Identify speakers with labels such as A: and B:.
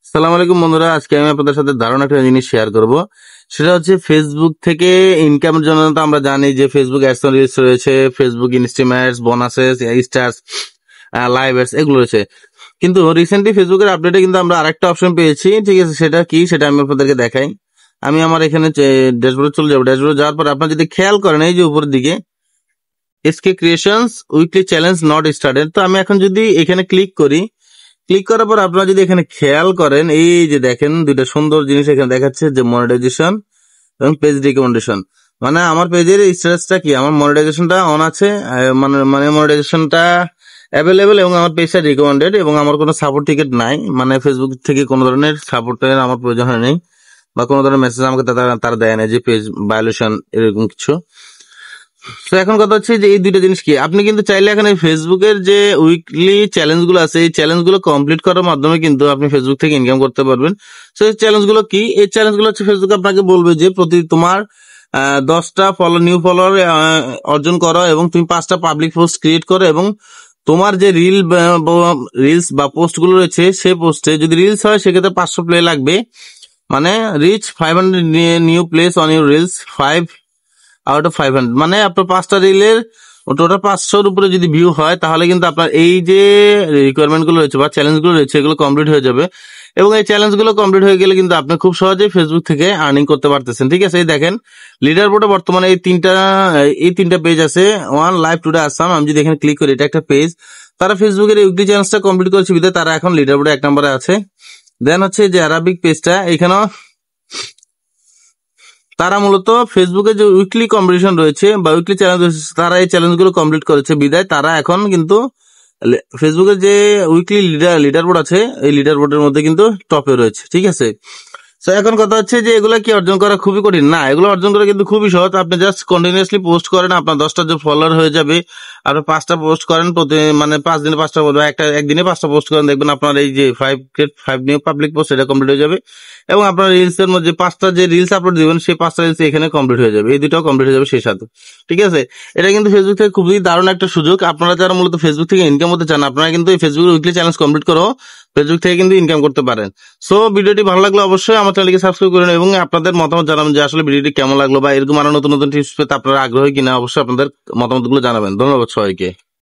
A: সালাম আলাইকুম বন্ধুরা, আজকে আমি আপনাদের সাথে দারুণ একটা জিনিস শেয়ার করব। সেটা হচ্ছে ফেসবুক থেকে ইনকামের জন্য তো আমরা জানি যে ফেসবুক অ্যাডস রয়েছে, Facebook instruments, bonuses, stars, live ads এগুলো রয়েছে। কিন্তু রিসেন্টলি ফেসবুকের আপডেটে কিন্তু আমরা আরেকটা অপশন পেয়েছি, ঠিক আছে? সেটা কি, সেটা আমি আপনাদেরকে দেখাই। আমি আমার এখানে ড্যাশবোর্ডে চলে যাবো। ড্যাশবোর্ডে যাওয়ার পর আপনারা যদি খেয়াল করেন, এই যে উপরের দিকে SK creations weekly challenge not started, তো আমি এখন যদি এখানে ক্লিক করি, ক্লিক করার পর আপনারা যদি এখানে খেয়াল করেন, এই যে দেখেন দুইটা সুন্দর জিনিস এখানে দেখাচ্ছে, যে মনিটাইজেশন এবং পেজ রিকমেন্ডেশন। মানে আমার পেজের স্ট্যাটাসটা কি, আমার মনিটাইজেশনটা অন আছে, মানে মানে মনিটাইজেশনটা অ্যাভেলেবেল এবং আমার পেজটা রিকমেন্ডেড, এবং আমার কোনো সাপোর্ট টিকেট নাই, মানে ফেসবুক থেকে কোনো ধরনের সাপোর্টের আমার প্রয়োজন হয় নাই, বা কোনো ধরনের মেসেজ আমাকে তারা দেয় না যে পেজ ভায়োলেশন এরকম কিছু। তো এখন কথা হচ্ছে যে এই দুইটা জিনিস কি, আপনি কিন্তু চাইলে এখানে ফেসবুকের যে উইকলি চ্যালেঞ্জ গুলো আছে, এই চ্যালেঞ্জ গুলো কমপ্লিট করার মাধ্যমে কিন্তু আপনি ফেসবুক থেকে ইনকাম করতে পারবেন। তো এই চ্যালেঞ্জ গুলো কি, এই চ্যালেঞ্জ গুলো হচ্ছে ফেসবুক আপনাকে বলবে যে প্রতি তোমার 10টা নিউ ফলোয়ার অর্জন করো, এবং তুমি 5টা পাবলিক পোস্ট ক্রিয়েট করো, এবং তোমার যে রিলস বা পোস্ট গুলো রয়েছে, সেই পোস্টে যদি রিলস হয় সেক্ষেত্রে 500 প্লে লাগবে, মানে reach 500 new places on your reels 5/500, মানে আপনার 5টা রিলের টোটাল 500-র উপরে যদি ভিউ হয়, তাহলে কিন্তু আপনার এই যে রিকোয়ারমেন্ট গুলো রয়েছে বা চ্যালেঞ্জ গুলো রয়েছে, এগুলো কমপ্লিট হয়ে যাবে। এবং এই চ্যালেঞ্জ গুলো কমপ্লিট হয়ে গেলে কিন্তু আপনি খুব সহজেই ফেসবুক থেকে আর্নিং করতে পারতেছেন, ঠিক আছে? এই দেখেন লিডার বোর্ডে বর্তমানে এই তিনটা পেজ আছে। ওয়ান লাইভ টুডে আসাম, আমি যদি এখানে ক্লিক করি, এটা একটা পেজ, তারা ফেসবুকের এই উইকলি চ্যালেঞ্জটা কমপ্লিট করেছে বিধায় তারা এখন লিডার বোর্ডে 1 নম্বরে আছে। দেন হচ্ছে যে আরাবিক পেজটা, এখানেও তারা মূলত ফেসবুকে যে উইকলি কম্পিটিশন রয়েছে বা উইকলি চ্যালেঞ্জ রয়েছে, তারা এই চ্যালেঞ্জ গুলো কমপ্লিট করেছে বিদায় তারা এখন কিন্তু ফেসবুকের যে উইকলি লিডার বোর্ড আছে, এই লিডার বোর্ডের মধ্যে কিন্তু টপে রয়েছে, ঠিক আছে? তো এখন কথা হচ্ছে যে এগুলা কি অর্জন করা খুবই কঠিন? না, এগুলো অর্জন করা কিন্তু খুবই সহজ। আপনি জাস্ট কন্টিনিউয়াসলি পোস্ট করেন, আপনার 10টা যে ফলোয়ার হয়ে যাবে। আপনি 5টা পোস্ট করেন, প্রতি মানে 5 দিনে 5টা, একদিনে 5টা পোস্ট করেন, দেখবেন আপনার এই যে 5 নিউ পাবলিক পোস্ট, এটা কমপ্লিট হয়ে যাবে। এবং আপনার রিলস এর মধ্যে 5টা যে রিলস আপলোড দিবেন, সেই 5টা রিলস এখানে কমপ্লিট হয়ে যাবে, এই দুটাও কমপ্লিট হয়ে যাবে সেই সাথে, ঠিক আছে? এটা কিন্তু ফেসবুক থেকে খুবই দারুণ একটা সুযোগ। আপনারা যারা মূলত ফেসবুক থেকে ইনকাম করতে চান, আপনারা কিন্তু এই ফেসবুকের উইকলি চ্যালেঞ্জ কমপ্লিট করো ফেসবুক থেকে কিন্তু ইনকাম করতে পারেন। সো ভিডিওটি ভালো লাগলে অবশ্যই আমার চ্যানেলকে সাবস্ক্রাইব করুন, এবং আপনাদের মতামত জানাবেন যে আসলে ভিডিওটি কেমন লাগলো, বা এরকম আরো নতুন নতুন টিপস পেতে আপনারা আগ্রহী কিনা, অবশ্যই আপনাদের মতামতগুলো জানাবেন। ধন্যবাদ সবাইকে।